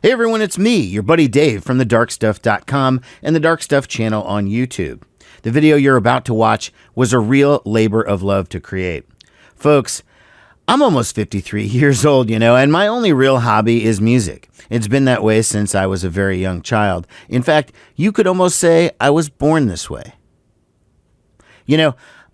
Hey everyone, it's me, your buddy Dave from thedarkstuff.com and the Dark Stuff channel on YouTube. The video you're about to watch was a real labor of love to create. Folks, I'm almost 53 years old, and my only real hobby is music. It's been that way since I was a very young child. In fact, you could almost say I was born this way.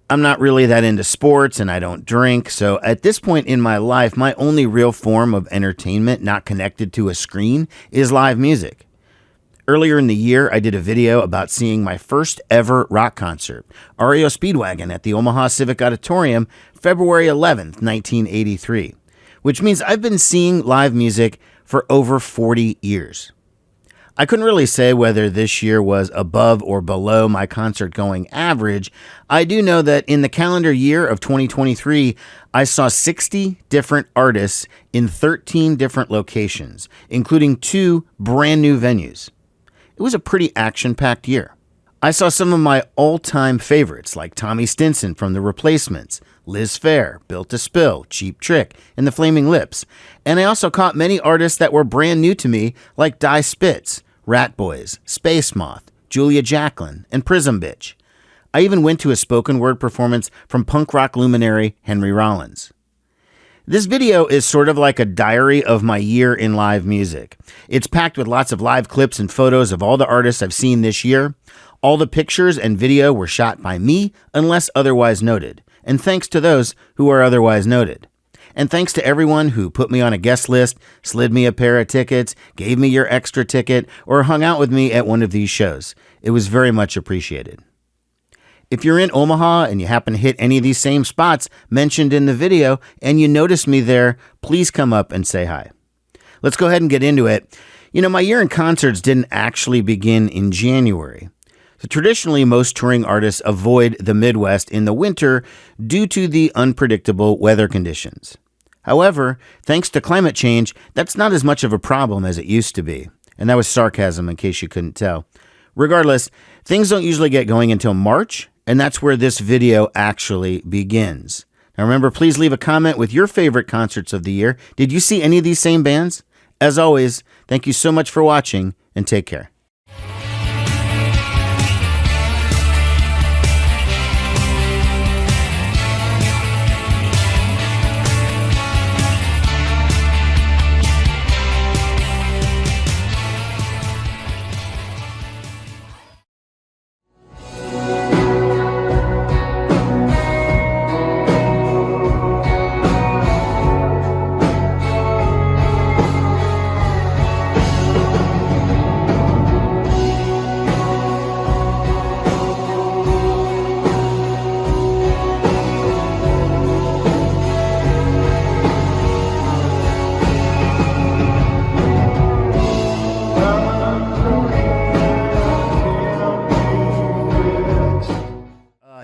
I'm not really that into sports and I don't drink, so at this point in my life, my only real form of entertainment not connected to a screen is live music. Earlier in the year, I did a video about seeing my first ever rock concert, REO Speedwagon at the Omaha Civic Auditorium, February 11th, 1983, which means I've been seeing live music for over 40 years. I couldn't really say whether this year was above or below my concert-going average. I do know that in the calendar year of 2023, I saw 60 different artists in 13 different locations, including 2 brand new venues. It was a pretty action-packed year. I saw some of my all-time favorites like Tommy Stinson from The Replacements, Liz Phair, Built to Spill, Cheap Trick, and The Flaming Lips. And I also caught many artists that were brand new to me like Die Spitz, Rat Boys, Space Moth, Julia Jacklin, and Prism Bitch. I even went to a spoken word performance from punk rock luminary Henry Rollins. This video is sort of like a diary of my year in live music. It's packed with lots of live clips and photos of all the artists I've seen this year. All the pictures and video were shot by me, unless otherwise noted. And thanks to those who are otherwise noted. And thanks to everyone who put me on a guest list, slid me a pair of tickets, gave me your extra ticket, or hung out with me at one of these shows. It was very much appreciated. If you're in Omaha and you happen to hit any of these same spots mentioned in the video and you notice me there, please come up and say hi. Let's go ahead and get into it. My year in concerts didn't actually begin in January. So traditionally, most touring artists avoid the Midwest in the winter due to the unpredictable weather conditions. However, thanks to climate change, that's not as much of a problem as it used to be. And that was sarcasm in case you couldn't tell. Regardless, things don't usually get going until March, and that's where this video actually begins. Now remember, please leave a comment with your favorite concerts of the year. Did you see any of these same bands? As always, thank you so much for watching, and take care.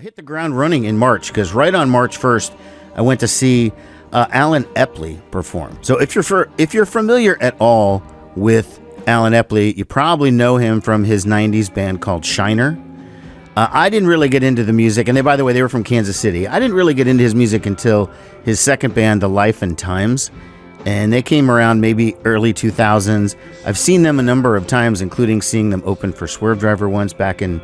Hit the ground running in March because right on March 1st, I went to see Alan Epley perform. So if you're familiar at all with Alan Epley, you probably know him from his 90s band called Shiner. I didn't really get into the music, and by the way, they were from Kansas City. I didn't really get into his music until his second band, The Life and Times, and they came around maybe early 2000s. I've seen them a number of times, including seeing them open for Swerve Driver once back in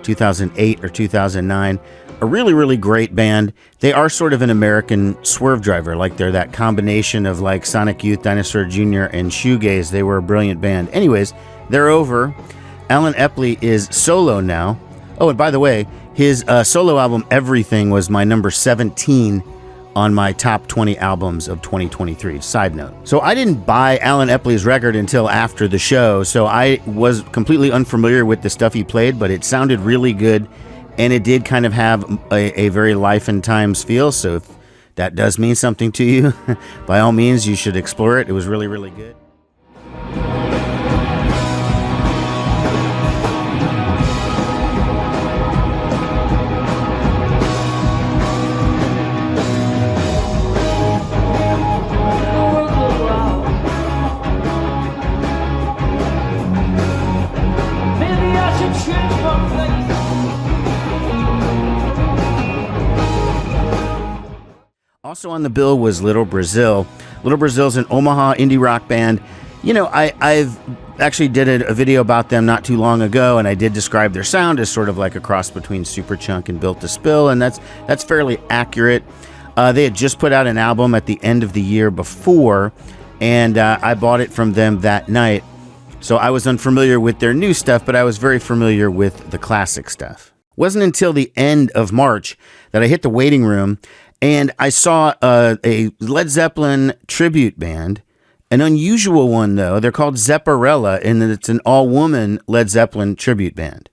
2008 or 2009. A really, really great band. They are sort of an American Swerve Driver, like they're that combination of like Sonic Youth, Dinosaur Jr., and Shoegaze. They were a brilliant band. Anyways, they're over. Alan Epley is solo now. Oh, and by the way, his solo album, Everything, was my number 17 on my top 20 albums of 2023. Side note. So I didn't buy Alan Epley's record until after the show, so I was completely unfamiliar with the stuff he played, but it sounded really good, and it did kind of have a very Life and Times feel, so if that does mean something to you, by all means, you should explore it. It was really, really good. Also on the bill was Little Brazil. Little Brazil's an Omaha indie rock band. I've actually did a video about them not too long ago, and I did describe their sound as sort of like a cross between Superchunk and Built to Spill, and that's fairly accurate. They had just put out an album at the end of the year before, and I bought it from them that night. So I was unfamiliar with their new stuff, but I was very familiar with the classic stuff. It wasn't until the end of March that I hit the waiting room, and I saw a Led Zeppelin tribute band. An unusual one, though. They're called Zepparella, and it's an all-woman Led Zeppelin tribute band.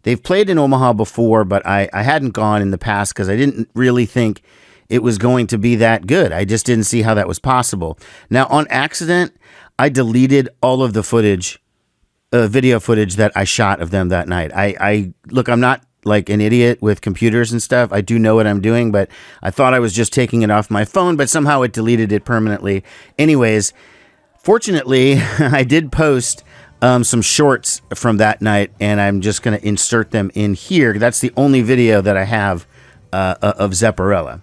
They've played in Omaha before, but I hadn't gone in the past because I didn't really think it was going to be that good. I just didn't see how that was possible. Now, on accident, I deleted all of the footage, video footage that I shot of them that night. Look, I'm not like an idiot with computers and stuff. I do know what I'm doing, but I thought I was just taking it off my phone, but somehow it deleted it permanently. Anyways, fortunately, I did post some shorts from that night, and I'm just going to insert them in here. That's the only video that I have of Zepparella.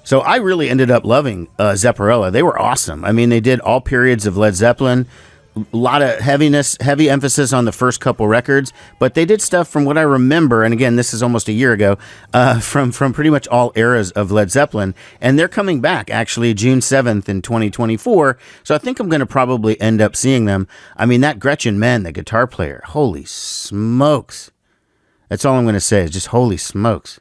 So I really ended up loving Zepparella. They were awesome. I mean, they did all periods of Led Zeppelin, a lot of heavy emphasis on the first couple records, but they did stuff from what I remember, and again, this is almost a year ago, from pretty much all eras of Led Zeppelin, and they're coming back, actually, June 7th in 2024, so I think I'm going to probably end up seeing them. I mean, that Gretchen Menn, the guitar player, holy smokes. That's all I'm going to say, is just holy smokes.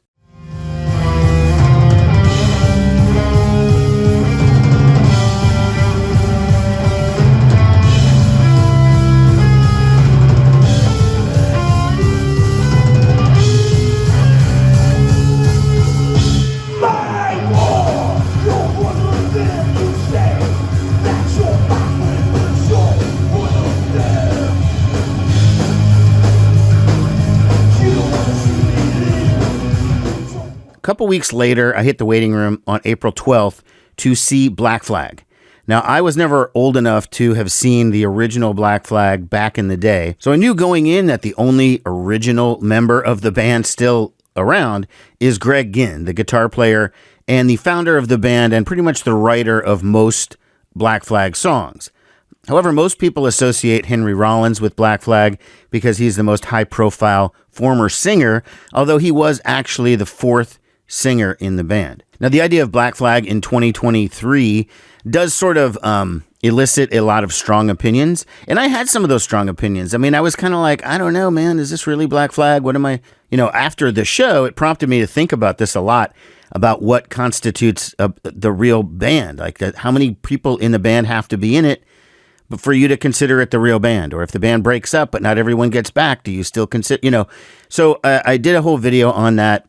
A couple weeks later, I hit the waiting room on April 12th to see Black Flag. Now, I was never old enough to have seen the original Black Flag back in the day, so I knew going in that the only original member of the band still around is Greg Ginn, the guitar player and the founder of the band and pretty much the writer of most Black Flag songs. However, most people associate Henry Rollins with Black Flag because he's the most high-profile former singer, although he was actually the fourth singer in the band. Now, the idea of Black Flag in 2023 does sort of elicit a lot of strong opinions, and I had some of those strong opinions. I mean, I was kind of like, I don't know, man, is this really Black Flag? What am I, after the show, it prompted me to think about this a lot, about what constitutes the real band, like how many people in the band have to be in it but for you to consider it the real band, or if the band breaks up but not everyone gets back, do you still consider, So I did a whole video on that.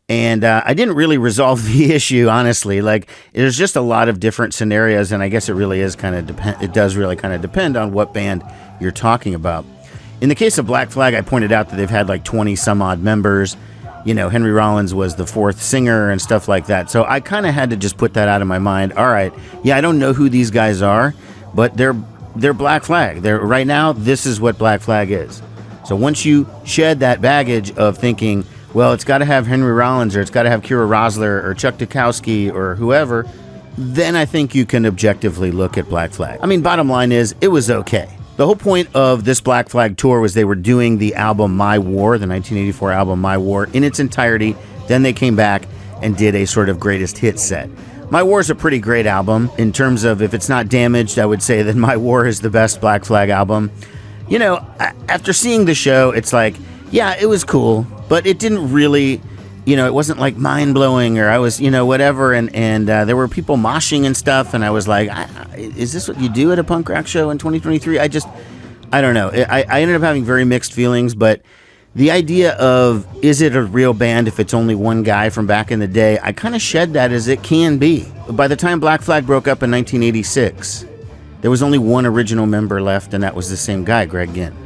And I didn't really resolve the issue, honestly. Like, there's just a lot of different scenarios, and I guess it really is kind of it does really kind of depend on what band you're talking about. In the case of Black Flag, I pointed out that they've had like 20 some odd members. Henry Rollins was the fourth singer and stuff like that. So I kind of had to just put that out of my mind. All right, yeah, I don't know who these guys are, but they're Black Flag. Right now, this is what Black Flag is. So once you shed that baggage of thinking, well, it's got to have Henry Rollins, or it's got to have Kira Rosler, or Chuck Dukowski, or whoever, then I think you can objectively look at Black Flag. I mean, bottom line is, it was okay. The whole point of this Black Flag tour was they were doing the album My War, the 1984 album My War, in its entirety. Then they came back and did a sort of greatest hits set. My War is a pretty great album. In terms of, if it's not damaged, I would say that My War is the best Black Flag album. After seeing the show, it's like, yeah, it was cool, but it didn't really, it wasn't like mind-blowing, or I was, whatever, and there were people moshing and stuff, and I was like, is this what you do at a punk rock show in 2023? I don't know. I ended up having very mixed feelings, but The idea of, is it a real band if it's only one guy from back in the day, I kind of shed that as it can be. By the time Black Flag broke up in 1986, there was only one original member left, and that was the same guy, Greg Ginn.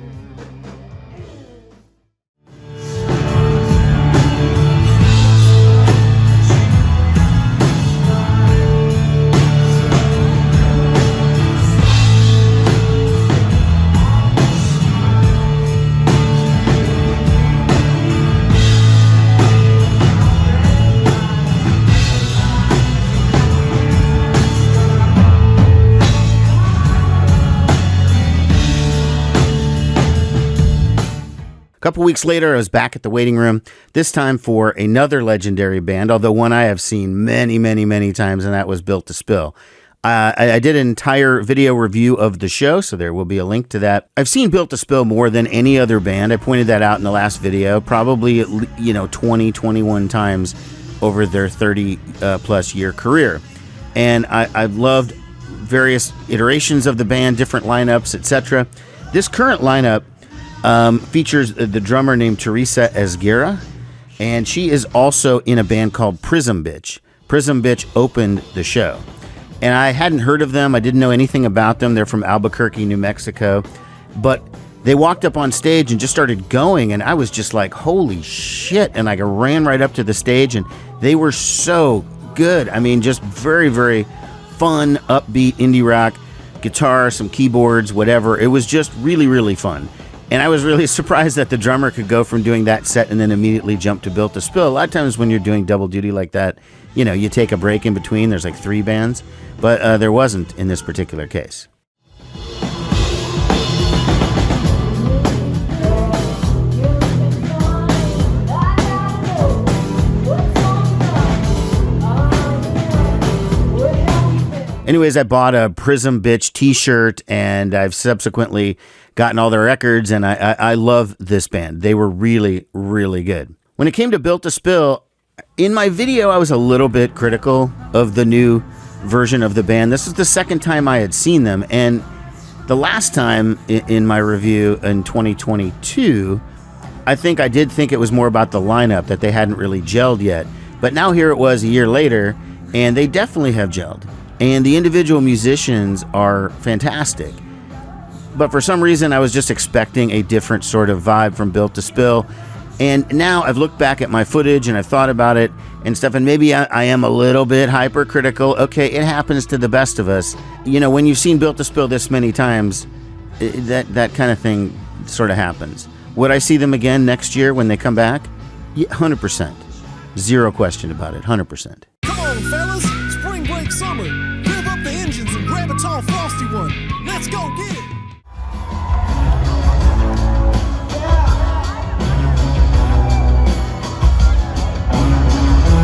A couple weeks later, I was back at the waiting room, this time for another legendary band, although one I have seen many, many, many times, and that was Built to Spill. I did an entire video review of the show, so there will be a link to that. I've seen Built to Spill more than any other band. I pointed that out in the last video, probably 20, 21 times over their 30-plus year career. And I've loved various iterations of the band, different lineups, etc. This current lineup features the drummer named Teresa Esguerra, and she is also in a band called Prism Bitch. Prism Bitch opened the show, and I hadn't heard of them. I didn't know anything about them. They're from Albuquerque, New Mexico, but they walked up on stage and just started going, and I was just like, holy shit, and I ran right up to the stage, and they were so good. I mean, just very, very fun, upbeat indie rock, guitar, some keyboards, whatever. It was just really, really fun. And I was really surprised that the drummer could go from doing that set and then immediately jump to Built to Spill. A lot of times when you're doing double duty like that, you take a break in between. There's like 3 bands, but there wasn't in this particular case. Anyways, I bought a Prism Bitch t-shirt, and I've subsequently gotten all their records, and I love this band. They were really, really good. When it came to Built to Spill, in my video, I was a little bit critical of the new version of the band. This is the second time I had seen them, and the last time in my review in 2022, I did think it was more about the lineup, that they hadn't really gelled yet. But now here it was a year later, and they definitely have gelled. And the individual musicians are fantastic. But for some reason, I was just expecting a different sort of vibe from Built to Spill. And now I've looked back at my footage and I've thought about it and stuff, and maybe I am a little bit hypercritical. Okay, it happens to the best of us. When you've seen Built to Spill this many times, that kind of thing sort of happens. Would I see them again next year when they come back? Yeah, 100%. Zero question about it, 100%. Come on, fellas. Spring break summer. Rev up the engines and grab a tall frosty one. Let's go get it.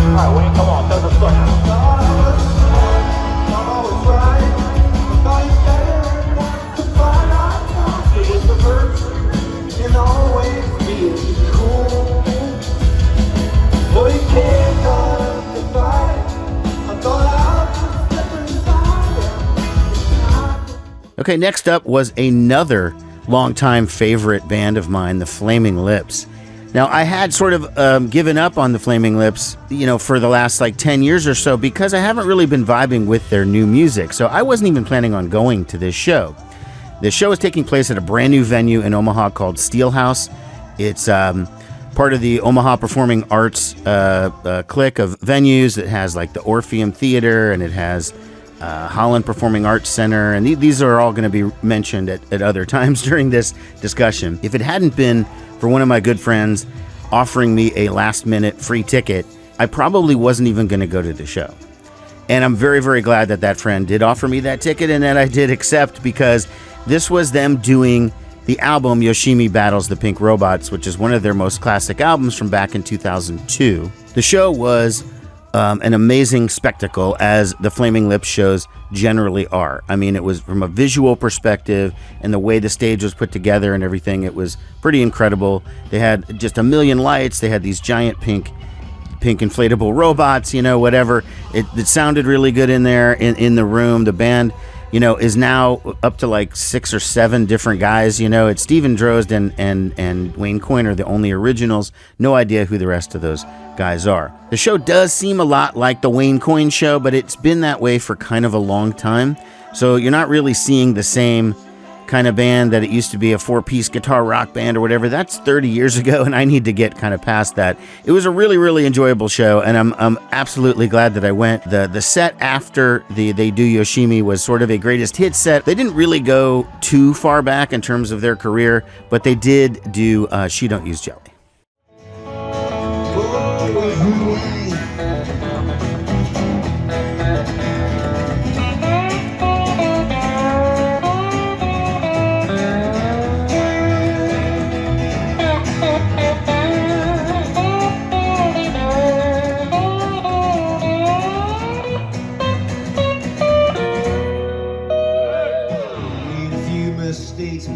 All right, Wayne, come on, tell the story. Okay, next up was another longtime favorite band of mine, the Flaming Lips. Now, I had sort of given up on the Flaming Lips, for the last 10 years or so, because I haven't really been vibing with their new music. So I wasn't even planning on going to this show. The show is taking place at a brand new venue in Omaha called Steelhouse. It's part of the Omaha Performing Arts clique of venues. It has the Orpheum Theater, and it has Holland Performing Arts Center, and these are all going to be mentioned at other times during this discussion. If it hadn't been for one of my good friends offering me a last-minute free ticket, I probably wasn't even going to go to the show. And I'm very, very glad that friend did offer me that ticket and that I did accept, because this was them doing the album Yoshimi Battles the Pink Robots, which is one of their most classic albums from back in 2002. The show was an amazing spectacle, as the Flaming Lips shows generally are. I mean, it was from a visual perspective and the way the stage was put together and everything. It was pretty incredible. They had just a million lights. They had these giant pink inflatable robots, whatever. It sounded really good in there in the room. The band, is now up to like 6 or 7 different guys. It's Steven Drozd and Wayne Coyne are the only originals. No idea who the rest of those guys are. The show does seem a lot like the Wayne Coyne show, but it's been that way for kind of a long time. So you're not really seeing the same kind of band that it used to be, a 4-piece guitar rock band or whatever. That's 30 years ago, and I need to get kind of past that. It was a really, really enjoyable show, and I'm absolutely glad that I went. The set after They Do Yoshimi was sort of a greatest hits set. They didn't really go too far back in terms of their career, but they did do She Don't Use Jelly.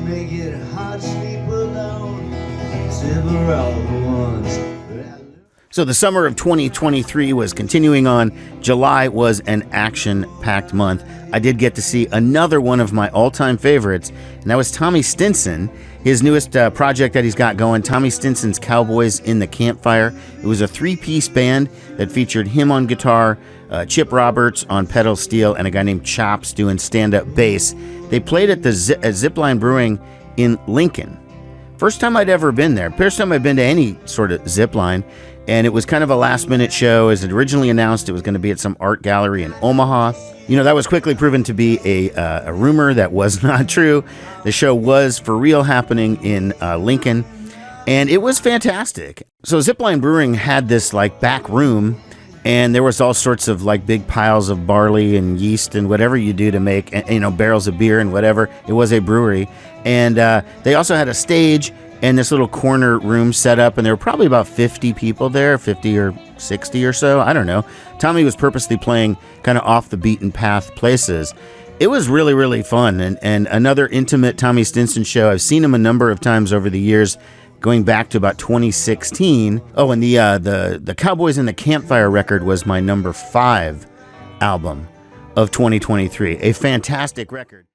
Make it hard to sleep alone. Several ones. So the summer of 2023 was continuing on. July was an action-packed month. I did get to see another one of my all-time favorites, and that was Tommy Stinson, his newest project that he's got going, Tommy Stinson's Cowboys in the Campfire. It was a 3-piece band that featured him on guitar, Chip Roberts on pedal steel, and a guy named Chops doing stand-up bass. They played at the Zipline Brewing in Lincoln. First time I'd ever been there. First time I'd been to any sort of Zipline. And it was kind of a last-minute show. As it originally announced, it was going to be at some art gallery in Omaha. That was quickly proven to be a rumor that was not true. The show was for real happening in Lincoln. And it was fantastic. So Zipline Brewing had this back room, and there was all sorts of big piles of barley and yeast and whatever you do to make, barrels of beer and whatever. It was a brewery. And they also had a stage and this little corner room set up, and there were probably about 50 people there, 50 or 60 or so, I don't know. Tommy was purposely playing kind of off the beaten path places. It was really, really fun, and another intimate Tommy Stinson show. I've seen him a number of times over the years, going back to about 2016. Oh, and the Cowboys in the Campfire record was my number 5 album of 2023. A fantastic record.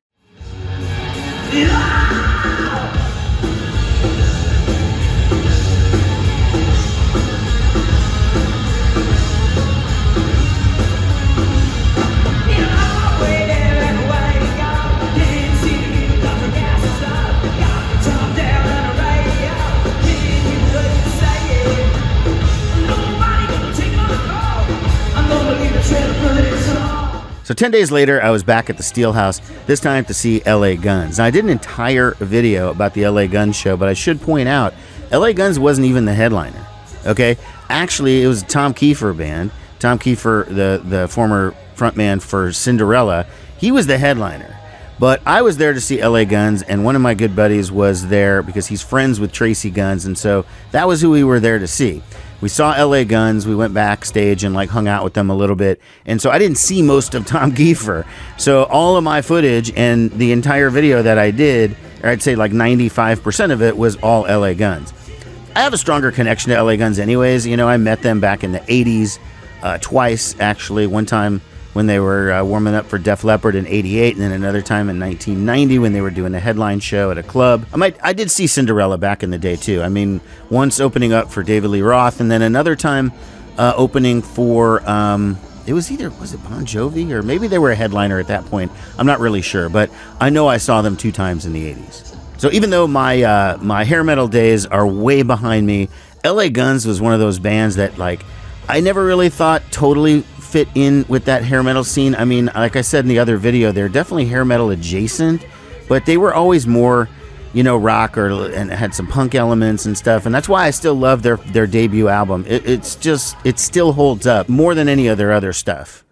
So 10 days later, I was back at the Steelhouse, this time to see LA Guns. Now, I did an entire video about the LA Guns show, but I should point out, LA Guns wasn't even the headliner, okay? Actually, it was a Tom Kiefer band. Tom Kiefer, the former frontman for Cinderella, he was the headliner. But I was there to see LA Guns, and one of my good buddies was there because he's friends with Tracy Guns, and so that was who we were there to see. We saw LA Guns, we went backstage and hung out with them a little bit, and so I didn't see most of Tom Kiefer. So all of my footage and the entire video that I did, or I'd say 95% of it, was all LA Guns. I have a stronger connection to LA Guns anyways. I met them back in the 80s, twice actually. One time when they were warming up for Def Leppard in 88, and then another time in 1990 when they were doing a headline show at a club. I did see Cinderella back in the day too. Once opening up for David Lee Roth, and then another time opening for, was it Bon Jovi? Or maybe they were a headliner at that point. I'm not really sure, but I know I saw them 2 times in the 80s. So even though my hair metal days are way behind me, LA Guns was one of those bands that I never really thought totally fit in with that hair metal scene. Like I said in the other video, they're definitely hair metal adjacent, but they were always more, rock and had some punk elements and stuff. And that's why I still love their debut album. It still holds up more than any of their other stuff.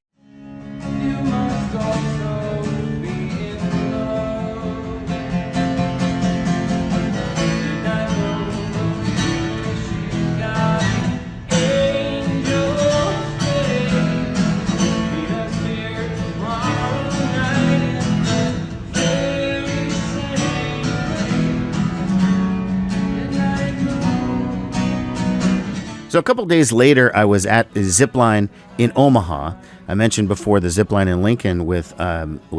So a couple days later, I was at the Zipline in Omaha. I mentioned before the Zipline in Lincoln with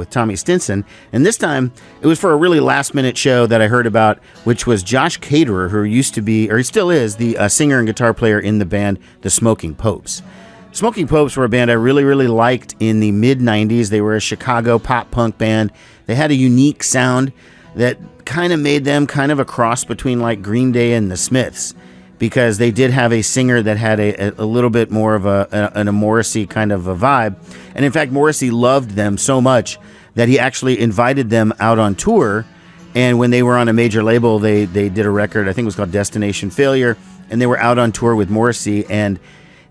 Tommy Stinson. And this time, it was for a really last-minute show that I heard about, which was Josh Caterer, who used to be, or he still is, the singer and guitar player in the band The Smoking Popes. Smoking Popes were a band I really, really liked in the mid-90s. They were a Chicago pop-punk band. They had a unique sound that kind of made them kind of a cross between like Green Day and the Smiths, because they did have a singer that had a little bit more of a Morrissey kind of a vibe. And in fact, Morrissey loved them so much that he actually invited them out on tour. And when they were on a major label, they did a record, I think it was called Destination Failure, and they were out on tour with Morrissey. And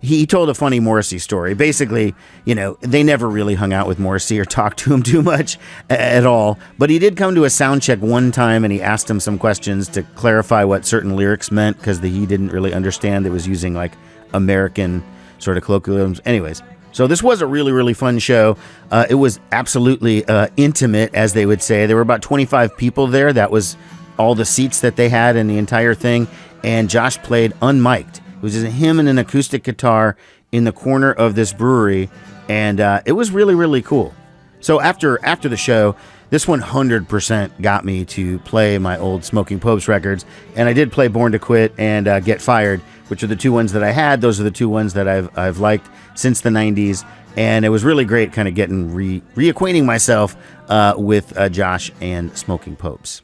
he told a funny Morrissey story. Basically, you know, they never really hung out with Morrissey or talked to him too much at all. But he did come to a sound check one time, and he asked him some questions to clarify what certain lyrics meant, because he didn't really understand. It was using like American sort of colloquialisms. Anyways, so this was a really, really fun show. It was absolutely intimate, as they would say. There were about 25 people there. That was all the seats that they had in the entire thing. And Josh played unmiked. It was just him and an acoustic guitar in the corner of this brewery, and it was really, really cool. So after the show, this 100% got me to play my old Smoking Popes records, and I did play Born to Quit and Get Fired, which are the two ones that I had. Those are the two ones that I've liked since the 90s, and it was really great kind of getting reacquainting myself with Josh and Smoking Popes.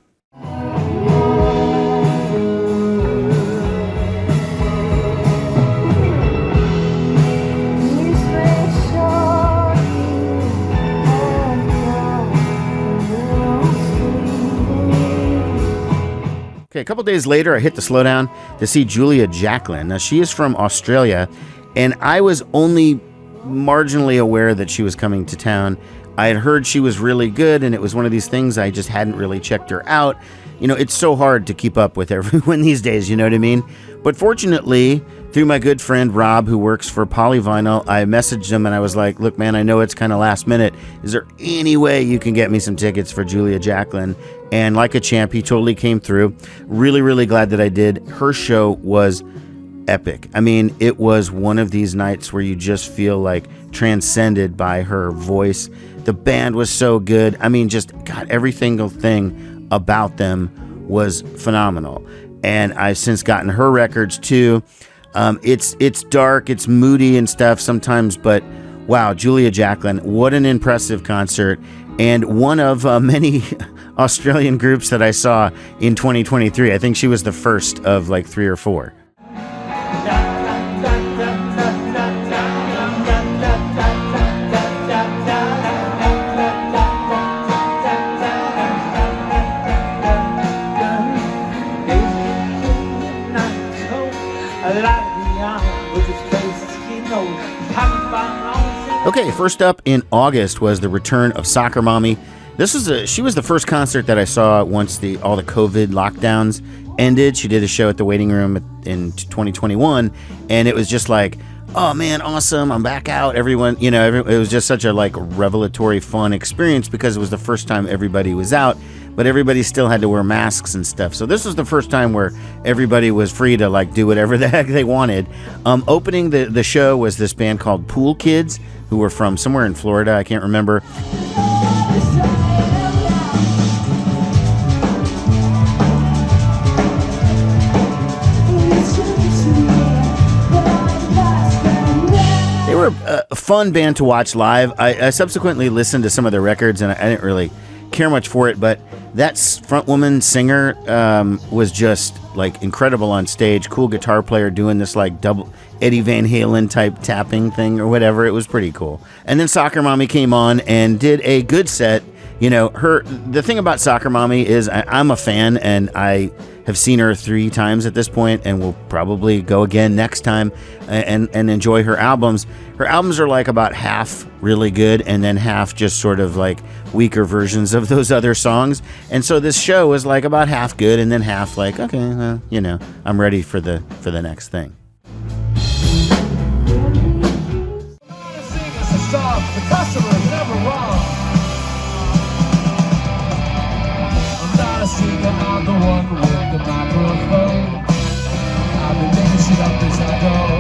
Okay, a couple days later, I hit the Slowdown to see Julia Jacklin. Now, she is from Australia, and I was only marginally aware that she was coming to town. I had heard she was really good, and it was one of these things I just hadn't really checked her out. You know, it's so hard to keep up with everyone these days, you know what I mean? But fortunately, through my good friend Rob, who works for Polyvinyl, I messaged him and I was like, look, man, I know it's kind of last minute. Is there any way you can get me some tickets for Julia Jacklin? And like a champ, he totally came through. Really, really glad that I did. Her show was epic. I mean, it was one of these nights where you just feel like transcended by her voice. The band was so good. I mean, just, God, every single thing about them was phenomenal. And I've since gotten her records too. It's dark, it's moody and stuff sometimes, but wow, Julia Jacklin, what an impressive concert. And one of many Australian groups that I saw in 2023. I think she was the first of like 3 or 4. Okay, first up in August was the return of Soccer Mommy. She was the first concert that I saw once all the COVID lockdowns ended. She did a show at the Waiting Room in 2021, and it was just like, oh man, awesome, I'm back out. Everyone, you know, it was just such a like revelatory, fun experience because it was the first time everybody was out, but everybody still had to wear masks and stuff. So this was the first time where everybody was free to like do whatever the heck they wanted. Opening the show was this band called Pool Kids, who were from somewhere in Florida, I can't remember. They were a fun band to watch live. I subsequently listened to some of their records, and I didn't really care much for it, but that front woman singer was just like incredible on stage. Cool guitar player doing this like double Eddie Van Halen type tapping thing or whatever. It was pretty cool. And then Soccer Mommy came on and did a good set. You know, the thing about Soccer Mommy is I'm a fan, and I have seen her 3 times at this point, and will probably go again next time and enjoy her albums. Her albums are like about half really good and then half just sort of like weaker versions of those other songs. And so this show was like about half good and then half like, okay, well, you know, I'm ready for the next thing. The customer is never wrong. I'm not a singer, I'm the one with the microphone. I've been making shit up as I go.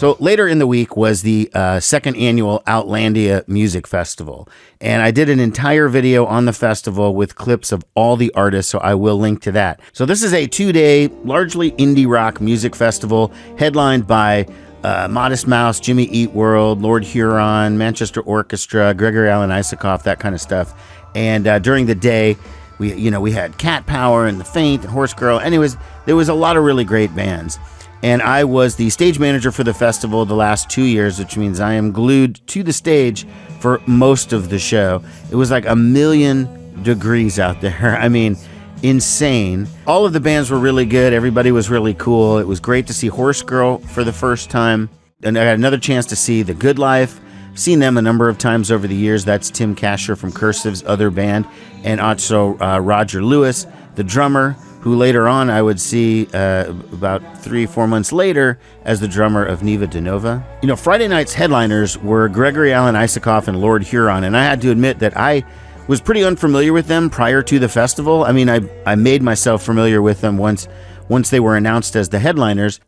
So later in the week was the second annual Outlandia Music Festival. And I did an entire video on the festival with clips of all the artists, so I will link to that. So this is a 2-day, largely indie rock music festival headlined by Modest Mouse, Jimmy Eat World, Lord Huron, Manchester Orchestra, Gregory Alan Isakov, that kind of stuff. And during the day, we had Cat Power and The Faint and Horse Girl. Anyways, there was a lot of really great bands. And I was the stage manager for the festival the last 2 years, which means I am glued to the stage for most of the show. It was like 1,000,000 degrees out there. I mean, insane. All of the bands were really good. Everybody was really cool. It was great to see Horse Girl for the first time. And I got another chance to see The Good Life. I've seen them a number of times over the years. That's Tim Kasher from Cursive's other band. And also Roger Lewis, the drummer, who later on I would see about 3-4 months later as the drummer of Neva Denova. Friday night's headliners were Gregory Alan Isakov and Lord Huron, and I had to admit that I was pretty unfamiliar with them prior to the festival. I mean, I made myself familiar with them once they were announced as the headliners.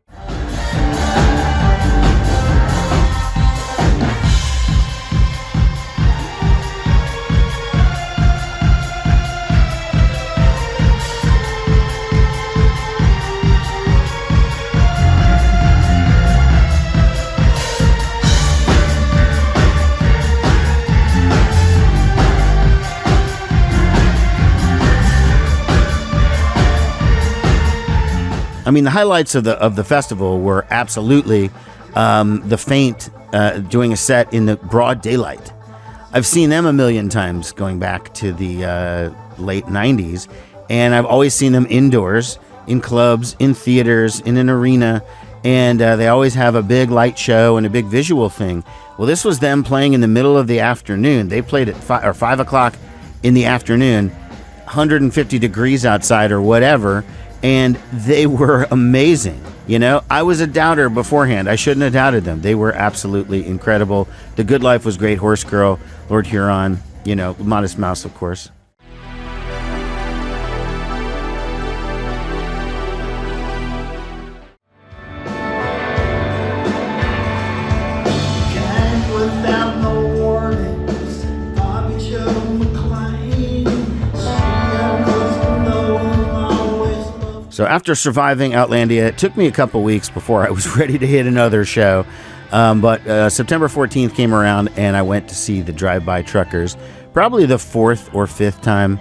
I mean, the highlights of the festival were absolutely The Faint doing a set in the broad daylight. I've seen them 1,000,000 times going back to the late 90s, and I've always seen them indoors, in clubs, in theaters, in an arena, and they always have a big light show and a big visual thing. Well, this was them playing in the middle of the afternoon. They played at 5 o'clock in the afternoon, 150 degrees outside or whatever, and they were amazing. I was a doubter beforehand. I shouldn't have doubted them. They were absolutely incredible. The Good Life was great. Horse Girl, Lord Huron, Modest Mouse, of course. So after surviving Outlandia, it took me a couple weeks before I was ready to hit another show. But September 14th came around, and I went to see the Drive-By Truckers. Probably the 4th or 5th time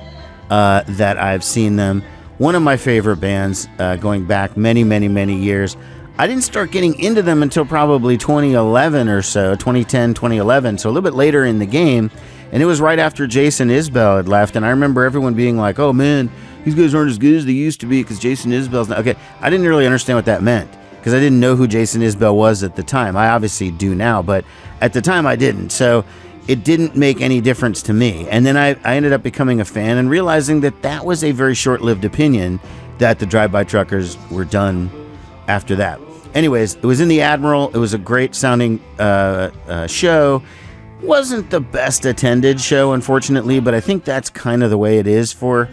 that I've seen them. One of my favorite bands going back many, many, many years. I didn't start getting into them until probably 2011 or so, 2010, 2011, so a little bit later in the game. And it was right after Jason Isbell had left, and I remember everyone being like, oh man, these guys aren't as good as they used to be because Jason Isbell's not. Okay, I didn't really understand what that meant because I didn't know who Jason Isbell was at the time. I obviously do now, but at the time I didn't. So it didn't make any difference to me. And then I ended up becoming a fan and realizing that was a very short-lived opinion, that the Drive-By Truckers were done after that. Anyways, it was in the Admiral. It was a great sounding show. Wasn't the best attended show, unfortunately, but I think that's kind of the way it is for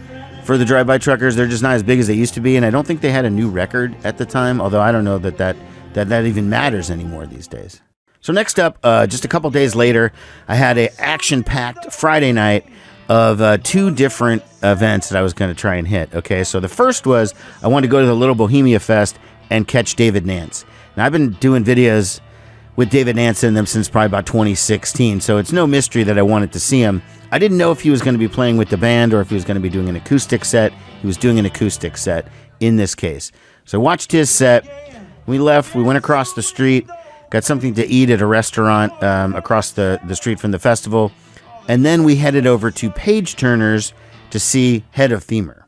the Drive-By Truckers. They're just not as big as they used to be, and I don't think they had a new record at the time, although I don't know that even matters anymore these days. So next up, just a couple days later, I had an action-packed Friday night of 2 different events that I was going to try and hit. Okay, so the first was I wanted to go to the Little Bohemia Fest and catch David Nance. Now, I've been doing videos with David Nance in them since probably about 2016, so it's no mystery that I wanted to see him. I didn't know if he was going to be playing with the band or if he was going to be doing an acoustic set. He was doing an acoustic set in this case. So I watched his set. We left. We went across the street, got something to eat at a restaurant across the street from the festival, and then we headed over to Page Turner's to see Head of Femur.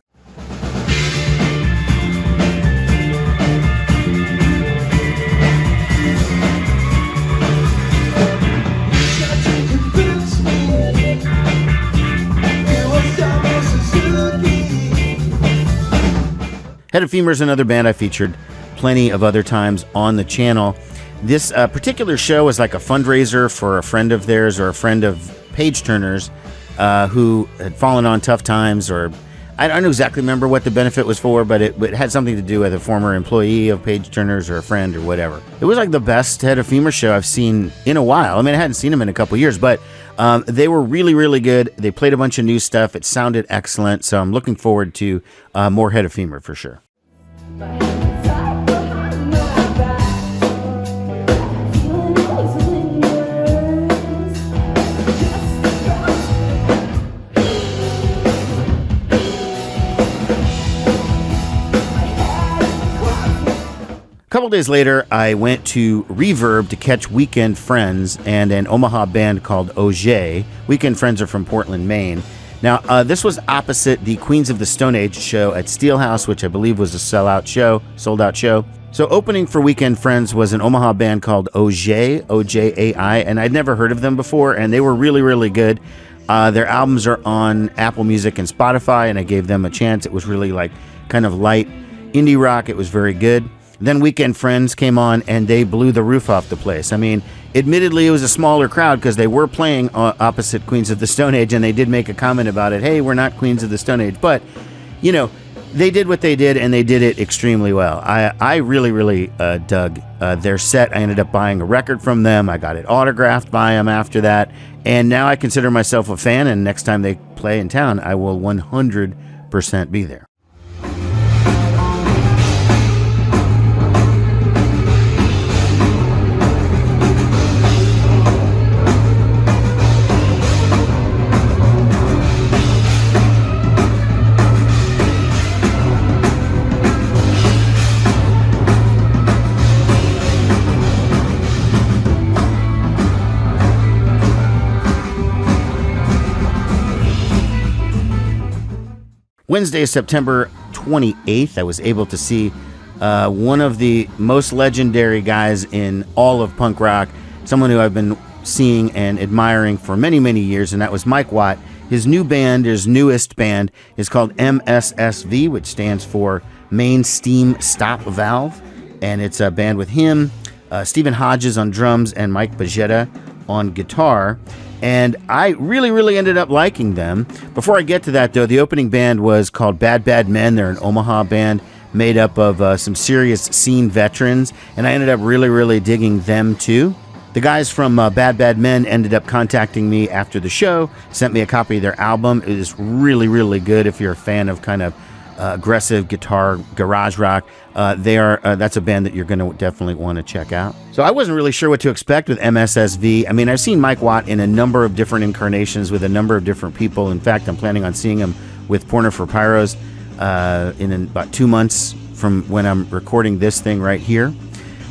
Head of Femur is another band I featured plenty of other times on the channel. This particular show was like a fundraiser for a friend of theirs or a friend of Page Turner's who had fallen on tough times, or I don't exactly remember what the benefit was for, but it had something to do with a former employee of Page Turner's or a friend or whatever. It was like the best Head of Femur show I've seen in a while. I mean, I hadn't seen them in a couple years, but they were really, really good. They played a bunch of new stuff. It sounded excellent. So I'm looking forward to more Head of Femur for sure. A couple days later, I went to Reverb to catch Weekend Friends and an Omaha band called Auger. Weekend Friends are from Portland, Maine. Now, this was opposite the Queens of the Stone Age show at Steelhouse, which I believe was a sold out show. So opening for Weekend Friends was an Omaha band called Auger, O-J-A-I, and I'd never heard of them before, and they were really, really good. Their albums are on Apple Music and Spotify, and I gave them a chance. It was really like kind of light indie rock. It was very good. Then Weekend Friends came on and they blew the roof off the place. I mean, admittedly, it was a smaller crowd because they were playing opposite Queens of the Stone Age, and they did make a comment about it. Hey, we're not Queens of the Stone Age. But, you know, they did what they did, and they did it extremely well. I really, really dug their set. I ended up buying a record from them. I got it autographed by them after that. And now I consider myself a fan, and next time they play in town, I will 100% be there. Wednesday, September 28th, I was able to see one of the most legendary guys in all of punk rock, someone who I've been seeing and admiring for many, many years, and that was Mike Watt. His new band, his newest band, is called MSSV, which stands for Main Steam Stop Valve, and it's a band with him, Stephen Hodges on drums, and Mike Bajetta on guitar. And I really, really ended up liking them. Before I get to that, though, the opening band was called Bad Bad Men. They're an Omaha band made up of some serious scene veterans, and I ended up really, really digging them, too. The guys from Bad Bad Men ended up contacting me after the show, sent me a copy of their album. It is really, really good if you're a fan of kind of aggressive guitar, garage rock. That's a band that you're going to definitely want to check out. So I wasn't really sure what to expect with MSSV. I mean, I've seen Mike Watt in a number of different incarnations with a number of different people. In fact, I'm planning on seeing him with Porno for Pyros in about 2 months from when I'm recording this thing right here.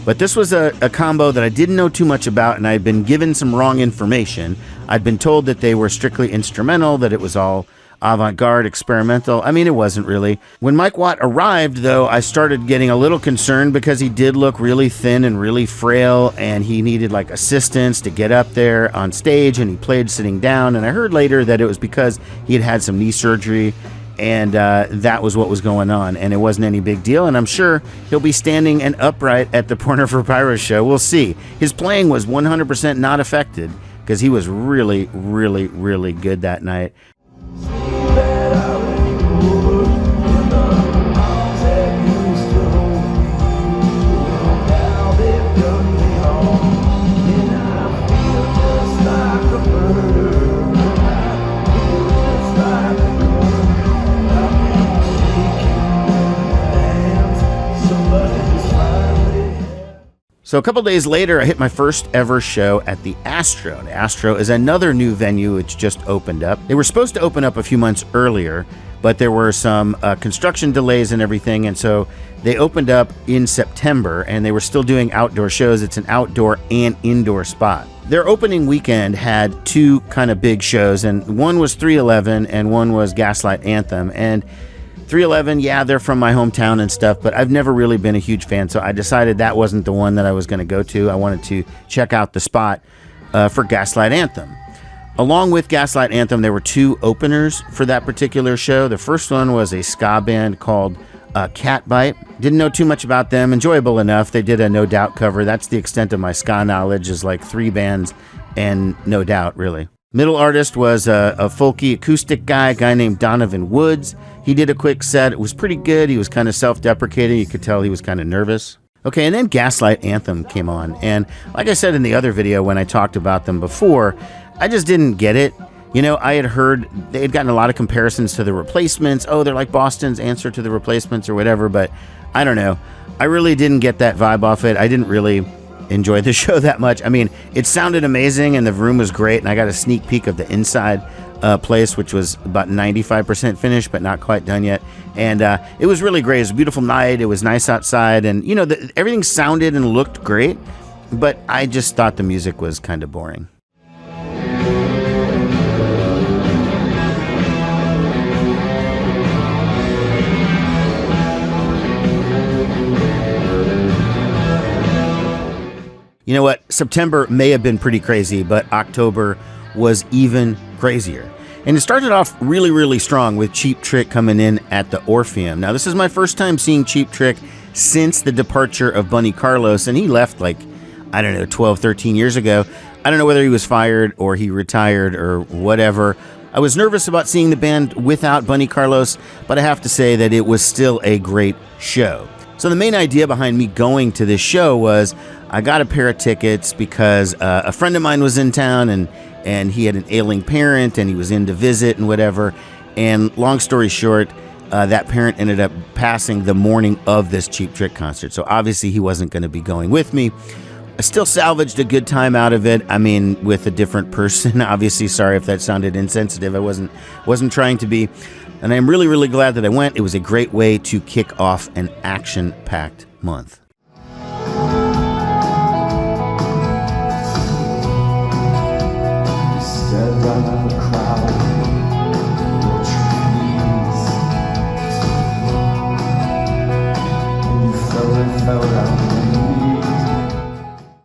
But this was a combo that I didn't know too much about, and I had been given some wrong information. I'd been told that they were strictly instrumental, that it was all avant-garde, experimental. I mean, it wasn't really. When Mike Watt arrived, though, I started getting a little concerned because he did look really thin and really frail, and he needed like assistance to get up there on stage, and he played sitting down. And I heard later that it was because he had had some knee surgery, and that was what was going on, and it wasn't any big deal. And I'm sure he'll be standing and upright at the Porno for Pyros show. We'll see. His playing was 100% not affected because he was really, really, really good that night. So a couple days later, I hit my first ever show at the Astro. The Astro is another new venue which just opened up. They were supposed to open up a few months earlier, but there were some construction delays and everything, and so they opened up in September, and they were still doing outdoor shows. It's an outdoor and indoor spot. Their opening weekend had two kind of big shows, and one was 311 and one was Gaslight Anthem. And 311, yeah, they're from my hometown and stuff, but I've never really been a huge fan, so I decided that wasn't the one that I was going to go to. I wanted to check out the spot for Gaslight Anthem. Along with Gaslight Anthem, there were two openers for that particular show. The first one was a ska band called Catbite. Didn't know too much about them. Enjoyable enough. They did a No Doubt cover. That's the extent of my ska knowledge, is like 3 bands and No Doubt, really. Middle artist was a folky acoustic guy, a guy named Donovan Woods. He did a quick set. It was pretty good. He was kind of self-deprecating. You could tell he was kind of nervous. Okay, and then Gaslight Anthem came on. And like I said in the other video when I talked about them before, I just didn't get it. You know, I had heard they had gotten a lot of comparisons to the Replacements. Oh, they're like Boston's answer to the Replacements or whatever, but I don't know. I really didn't get that vibe off it. I didn't really enjoy the show that much. I mean, it sounded amazing and the room was great, and I got a sneak peek of the inside place, which was about 95% finished, but not quite done yet. And it was really great. It was a beautiful night. It was nice outside, and you know, everything sounded and looked great, but I just thought the music was kind of boring. You know what? September may have been pretty crazy, but October was even crazier. And it started off really, really strong with Cheap Trick coming in at the Orpheum. Now, this is my first time seeing Cheap Trick since the departure of Bunny Carlos, and he left like, I don't know, 12, 13 years ago. I don't know whether he was fired or he retired or whatever. I was nervous about seeing the band without Bunny Carlos, but I have to say that it was still a great show. So the main idea behind me going to this show was I got a pair of tickets because a friend of mine was in town and he had an ailing parent and he was in to visit and whatever. And long story short, that parent ended up passing the morning of this Cheap Trick concert. So obviously he wasn't going to be going with me. I still salvaged a good time out of it. I mean, with a different person. Obviously, sorry if that sounded insensitive. I wasn't trying to be. And I'm really, really glad that I went. It was a great way to kick off an action-packed month.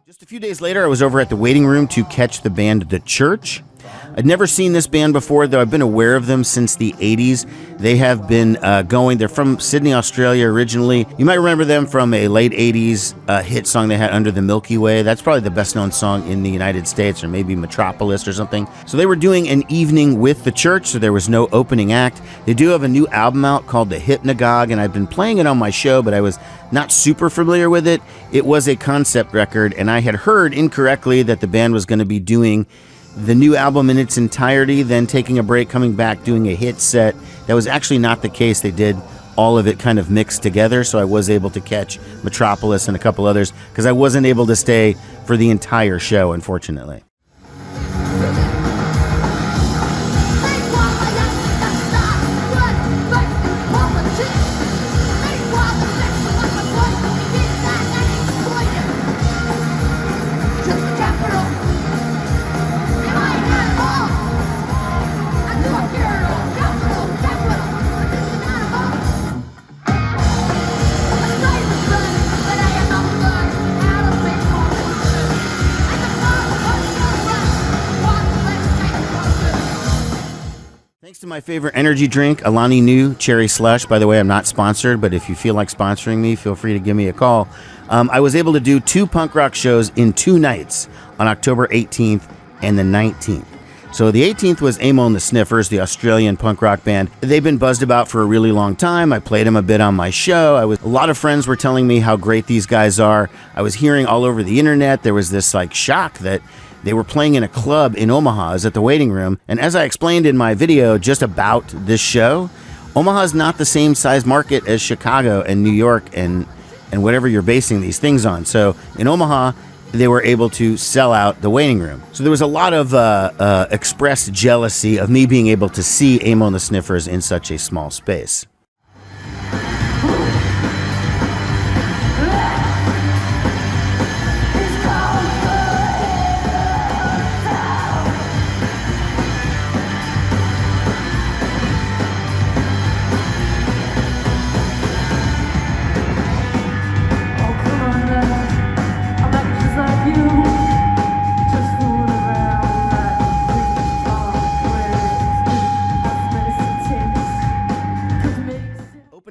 Just a few days later, I was over at the waiting room to catch the band The Church. I'd never seen this band before, though I've been aware of them since the 80s. They have been they're from Sydney, Australia originally. You might remember them from a late 80s hit song they had, Under the Milky Way. That's probably the best known song in the United States, or maybe Metropolis or something. So they were doing an evening with The Church, so there was no opening act. They do have a new album out called The Hypnagogue, and I've been playing it on my show, but I was not super familiar with it. It was a concept record, and I had heard incorrectly that the band was going to be doing the new album in its entirety, then taking a break, coming back, doing a hit set. That was actually not the case. They did all of it kind of mixed together, so I was able to catch Metropolis and a couple others, because I wasn't able to stay for the entire show, unfortunately. Thanks to my favorite energy drink, Alani Nu Cherry Slush. By the way, I'm not sponsored, but if you feel like sponsoring me, feel free to give me a call. I was able to do 2 punk rock shows in 2 nights on October 18th and the 19th. So the 18th was Amo and the Sniffers, the Australian punk rock band. They've been buzzed about for a really long time. I played them a bit on my show. A lot of friends were telling me how great these guys are. I was hearing all over the internet. There was this like shock that they were playing in a club in Omaha. I was at the waiting room. And as I explained in my video just about this show, Omaha is not the same size market as Chicago and New York and whatever you're basing these things on. So in Omaha, they were able to sell out the waiting room. So there was a lot of expressed jealousy of me being able to see Amo and the Sniffers in such a small space.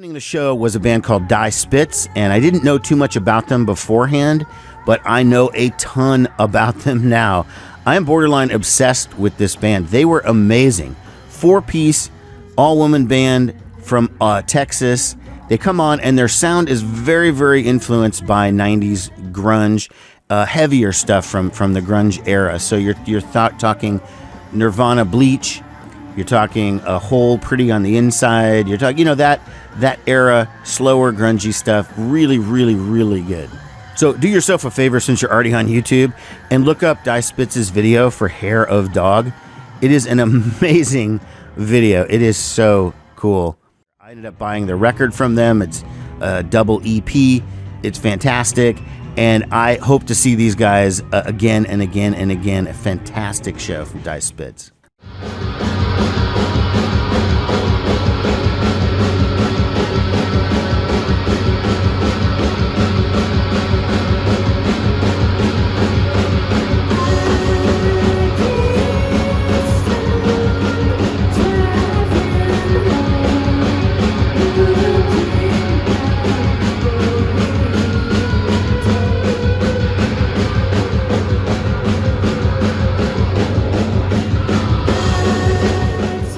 The show was a band called Die Spitz, and I didn't know too much about them beforehand, but I know a ton about them now. I am borderline obsessed with this band. They were amazing. 4-piece, all-woman band from Texas. They come on, and their sound is very, very influenced by 90s grunge, heavier stuff from the grunge era. So you're talking Nirvana, Bleach. You're talking a Hole, Pretty on the Inside. You're talking, that era, slower, grungy stuff. Really, really, really good. So do yourself a favor since you're already on YouTube and look up Die Spitz's video for Hair of Dog. It is an amazing video. It is so cool. I ended up buying the record from them. It's a double EP. It's fantastic. And I hope to see these guys again and again and again. A fantastic show from Die Spitz.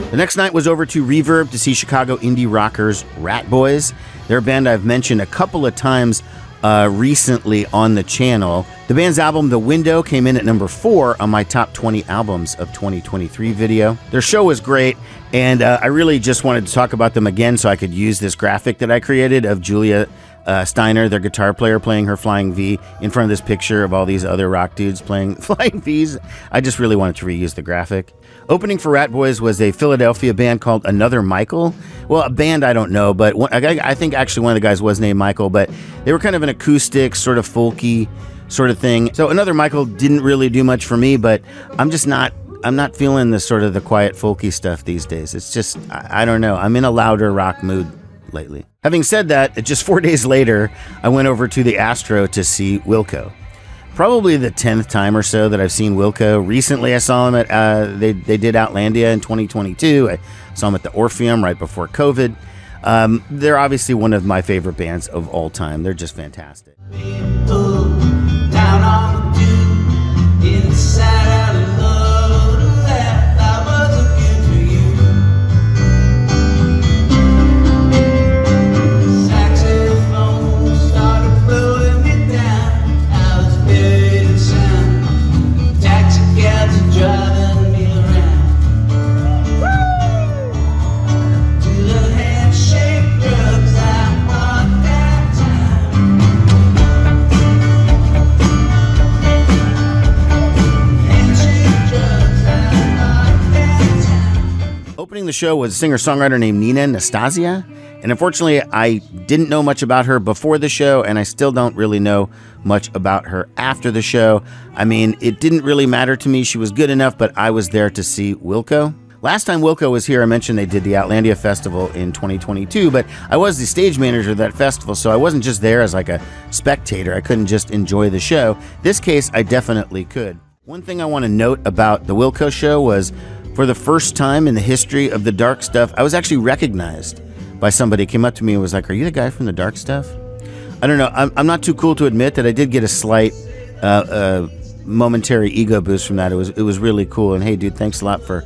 The next night was over to Reverb to see Chicago indie rockers Rat Boys. They're a band I've mentioned a couple of times recently on the channel. The band's album, The Window, came in at number 4 on my top 20 albums of 2023 video. Their show was great, and I really just wanted to talk about them again so I could use this graphic that I created of Julia Steiner, their guitar player, playing her Flying V in front of this picture of all these other rock dudes playing Flying Vs. I just really wanted to reuse the graphic. Opening for Rat Boys was a Philadelphia band called Another Michael. Well, a band I don't know, but I think actually one of the guys was named Michael, but they were kind of an acoustic, sort of folky sort of thing. So Another Michael didn't really do much for me, but I'm not feeling the sort of the quiet folky stuff these days. It's just, I don't know. I'm in a louder rock mood lately. Having said that, just 4 days later, I went over to the Astro to see Wilco. Probably the 10th time or so that I've seen Wilco. Recently, I saw them at, they did Outlandia in 2022. I saw them at the Orpheum right before COVID. They're obviously one of my favorite bands of all time. They're just fantastic. Down on the dew, inside out of love, to laugh, I was looking for you. Saxophone started blowing me down, I was buried in sound, taxi cabs are driving me around. To the handshake drugs, I want that time. Opening the show was a singer-songwriter named Nina Nastasia, and unfortunately I didn't know much about her before the show, and I still don't really know much about her after the show. I mean, it didn't really matter to me. She was good enough, but I was there to see Wilco. Last time Wilco was here, I mentioned they did the Outlandia Festival in 2022, but I was the stage manager of that festival, so I wasn't just there as like a spectator. I couldn't just enjoy the show. This case, I definitely could. One thing I want to note about the Wilco show was, for the first time in the history of the Dark Stuff, I was actually recognized by somebody. Came up to me and was like, "Are you the guy from the Dark Stuff?" I don't know. I'm not too cool to admit that I did get a slight momentary ego boost from that. It was really cool. And hey, dude, thanks a lot for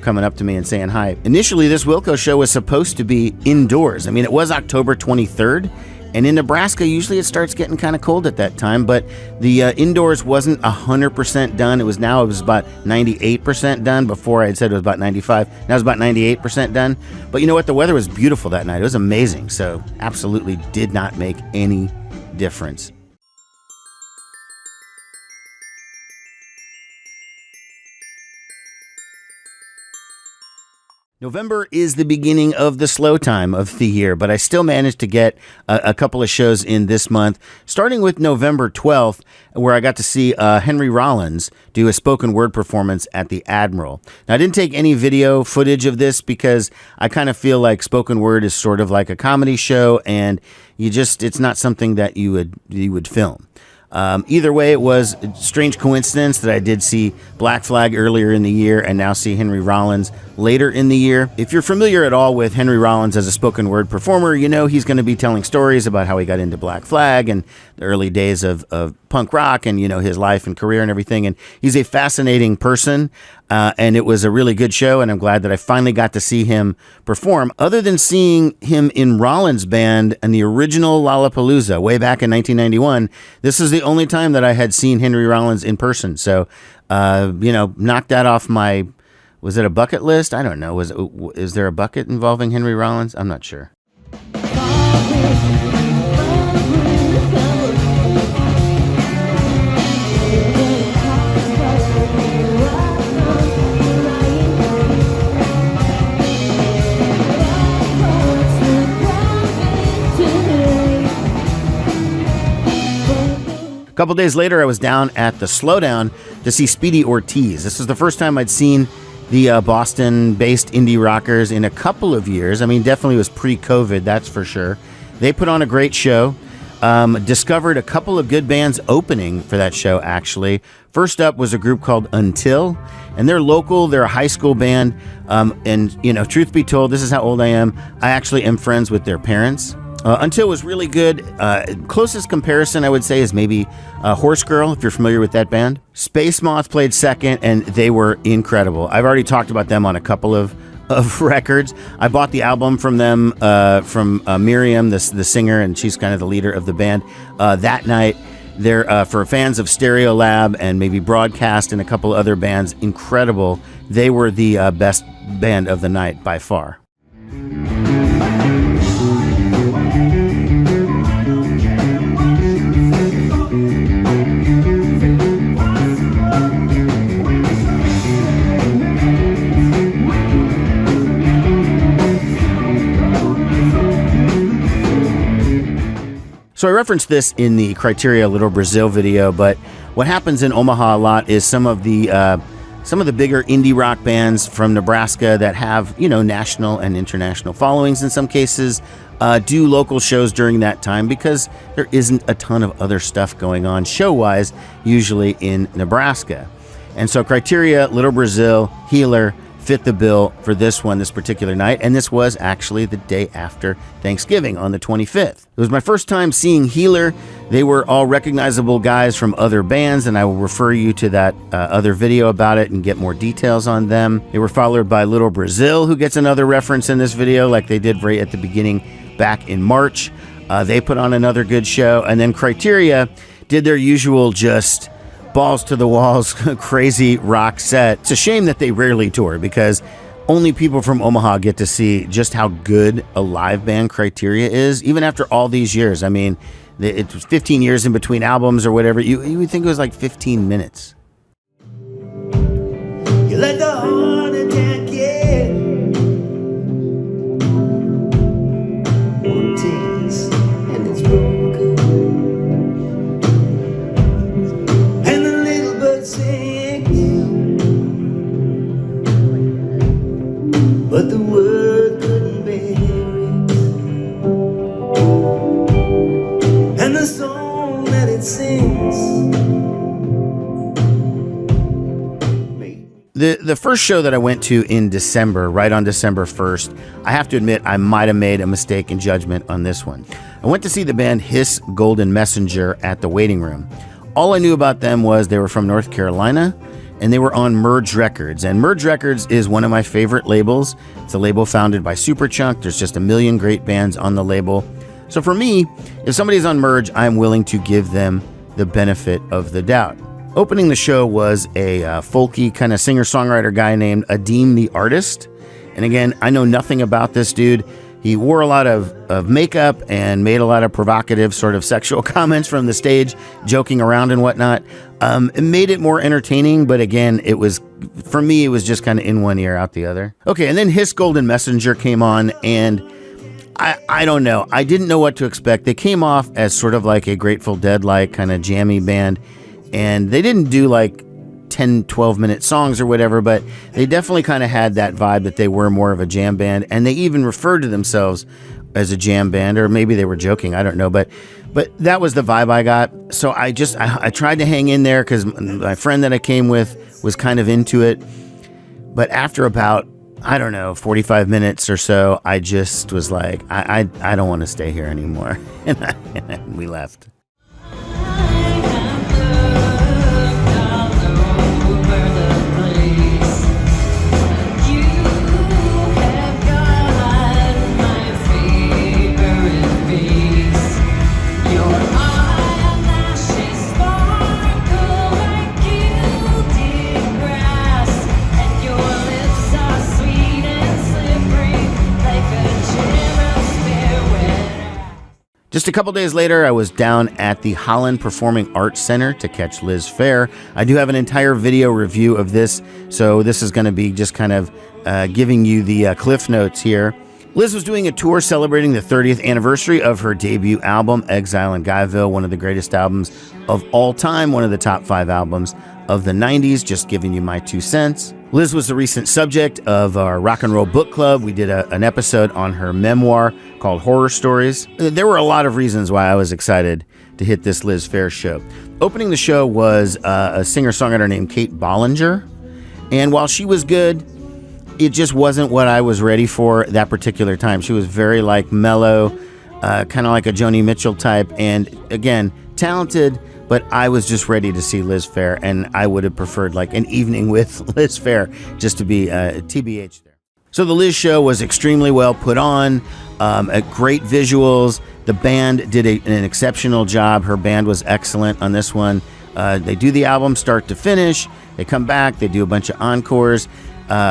coming up to me and saying hi. Initially, this Wilco show was supposed to be indoors. I mean, it was October 23rd. And in Nebraska, usually it starts getting kind of cold at that time, but the indoors wasn't 100% done. It was about 98% done. Before I had said it was about 95. Now it's about 98% done. But you know what? The weather was beautiful that night. It was amazing. So absolutely did not make any difference. November is the beginning of the slow time of the year, but I still managed to get a couple of shows in this month, starting with November 12th, where I got to see Henry Rollins do a spoken word performance at the Admiral. Now, I didn't take any video footage of this because I kind of feel like spoken word is sort of like a comedy show, and it's not something that you would film. Either way, it was a strange coincidence that I did see Black Flag earlier in the year and now see Henry Rollins later in the year. If you're familiar at all with Henry Rollins as a spoken word performer, you know he's going to be telling stories about how he got into Black Flag and the early days of punk rock and, you know, his life and career and everything. And he's a fascinating person. And it was a really good show, and I'm glad that I finally got to see him perform. Other than seeing him in Rollins' band and the original Lollapalooza way back in 1991, this is the only time that I had seen Henry Rollins in person. So, knocked that off my, was it a bucket list? I don't know. Is there a bucket involving Henry Rollins? I'm not sure. A couple days later, I was down at the Slowdown to see Speedy Ortiz. This was the first time I'd seen the Boston-based indie rockers in a couple of years. I mean, definitely was pre-COVID, that's for sure. They put on a great show. Discovered a couple of good bands opening for that show, actually. First up was a group called Until, and they're local. They're a high school band. And, you know, truth be told, this is how old I am. I actually am friends with their parents. Until was really good. Closest comparison, I would say, is maybe Horse Girl, if you're familiar with that band. Space Moth played second, and they were incredible. I've already talked about them on a couple of records. I bought the album from them, from Miriam, the singer, and she's kind of the leader of the band. That night, they're for fans of Stereolab and maybe Broadcast and a couple other bands, incredible. They were the best band of the night by far. So I referenced this in the Criteria Little Brazil video, but what happens in Omaha a lot is some of the bigger indie rock bands from Nebraska that have, you know, national and international followings in some cases, do local shows during that time because there isn't a ton of other stuff going on show-wise, usually in Nebraska. And so Criteria, Little Brazil, Healer fit the bill for this particular night, and this was actually the day after Thanksgiving on the 25th. It was my first time seeing Healer. They were all recognizable guys from other bands, and I will refer you to that other video about it and get more details on them. They were followed by Little Brazil, who gets another reference in this video like they did right at the beginning back in March. They put on another good show, and then Criteria did their usual just balls to the walls, crazy rock set. It's a shame that they rarely tour because only people from Omaha get to see just how good a live band Criteria is, even after all these years. I mean, it was 15 years in between albums or whatever. You would think it was like 15 minutes. You let the heart attack it. One taste and it's broken. And the little bird sings, but the word couldn't bear it. And the song that it sings. The first show that I went to in December, right on December 1st, I have to admit I might have made a mistake in judgment on this one. I went to see the band Hiss Golden Messenger at the Waiting Room. All I knew about them was they were from North Carolina, and they were on Merge Records. And Merge Records is one of my favorite labels. It's a label founded by Superchunk. There's just a million great bands on the label. So for me, if somebody's on Merge, I'm willing to give them the benefit of the doubt. Opening the show was a folky kind of singer-songwriter guy named Adim the Artist. And again, I know nothing about this dude. He wore a lot of makeup and made a lot of provocative sort of sexual comments from the stage, joking around and whatnot. It made it more entertaining, but again, for me, it was just kind of in one ear, out the other. Okay, and then Hiss Golden Messenger came on, and I don't know. I didn't know what to expect. They came off as sort of like a Grateful Dead-like kind of jammy band, and they didn't do like 10, 12-minute songs or whatever, but they definitely kind of had that vibe that they were more of a jam band, and they even referred to themselves as a jam band, or maybe they were joking. I don't know, but that was the vibe I got. So I tried to hang in there because my friend that I came with was kind of into it. But after about, I don't know, 45 minutes or so, I just was like, I don't want to stay here anymore. And we left. Just a couple days later, I was down at the Holland Performing Arts Center to catch Liz Phair. I do have an entire video review of this, so this is going to be just kind of giving you the cliff notes here. Liz was doing a tour celebrating the 30th anniversary of her debut album, Exile in Guyville, one of the greatest albums of all time, one of the top 5 albums of the 90s, just giving you my 2 cents. Liz was the recent subject of our rock and roll book club. We did an episode on her memoir called Horror Stories. There were a lot of reasons why I was excited to hit this Liz Phair show. Opening the show was a singer-songwriter named Kate Bollinger. And while she was good, it just wasn't what I was ready for that particular time. She was very mellow, kind of like a Joni Mitchell type. And again, talented, but I was just ready to see Liz Phair, and I would have preferred an evening with Liz Phair just to be TBH there. So the Liz show was extremely well put on, great visuals. The band did an exceptional job. Her band was excellent on this one. They do the album start to finish. They come back. They do a bunch of encores,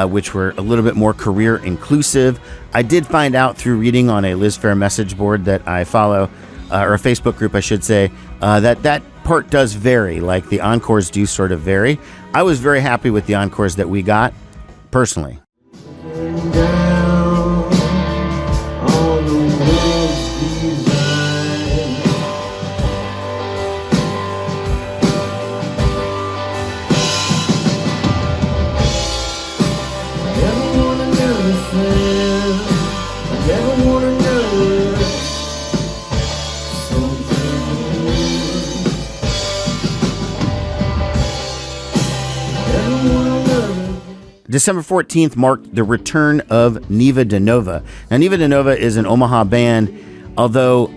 which were a little bit more career inclusive. I did find out through reading on a Liz Phair message board that I follow, or a Facebook group, I should say, that part does vary. The encores do sort of vary. I was very happy with the encores that we got, personally. December 14th marked the return of Neva DeNova. Now, Neva DeNova is an Omaha band, although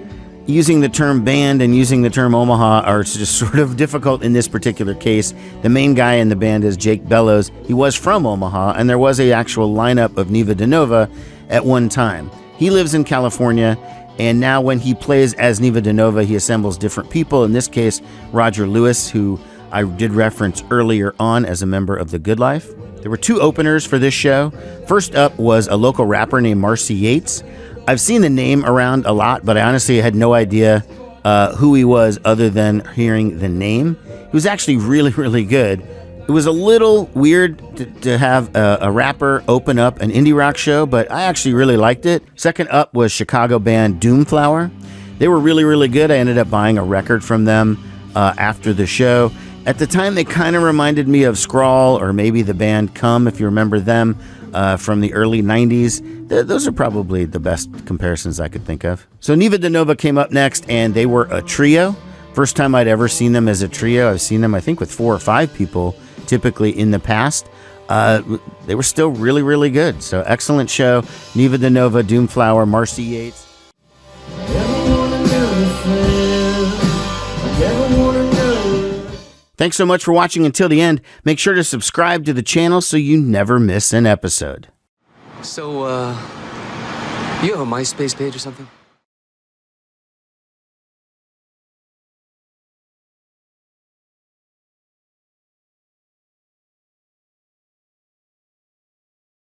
using the term band and using the term Omaha are just sort of difficult in this particular case. The main guy in the band is Jake Bellows. He was from Omaha, and there was an actual lineup of Neva DeNova at one time. He lives in California, and now when he plays as Neva DeNova, he assembles different people. In this case, Roger Lewis, who I did reference earlier on as a member of The Good Life. There were 2 openers for this show. First up was a local rapper named Marcy Yates. I've seen the name around a lot, but I honestly had no idea who he was other than hearing the name. He was actually really, really good. It was a little weird to have a rapper open up an indie rock show, but I actually really liked it. Second up was Chicago band Doomflower. They were really, really good. I ended up buying a record from them after the show. At the time, they kind of reminded me of Scrawl or maybe the band Come, if you remember them from the early 90s. Those are probably the best comparisons I could think of. So Neva DeNova came up next, and they were a trio. First time I'd ever seen them as a trio. I've seen them, I think, with 4 or 5 people typically in the past. They were still really, really good. So excellent show. Neva DeNova, Doomflower, Marcy Yates. Thanks so much for watching until the end. Make sure to subscribe to the channel so you never miss an episode. So, you have a MySpace page or something?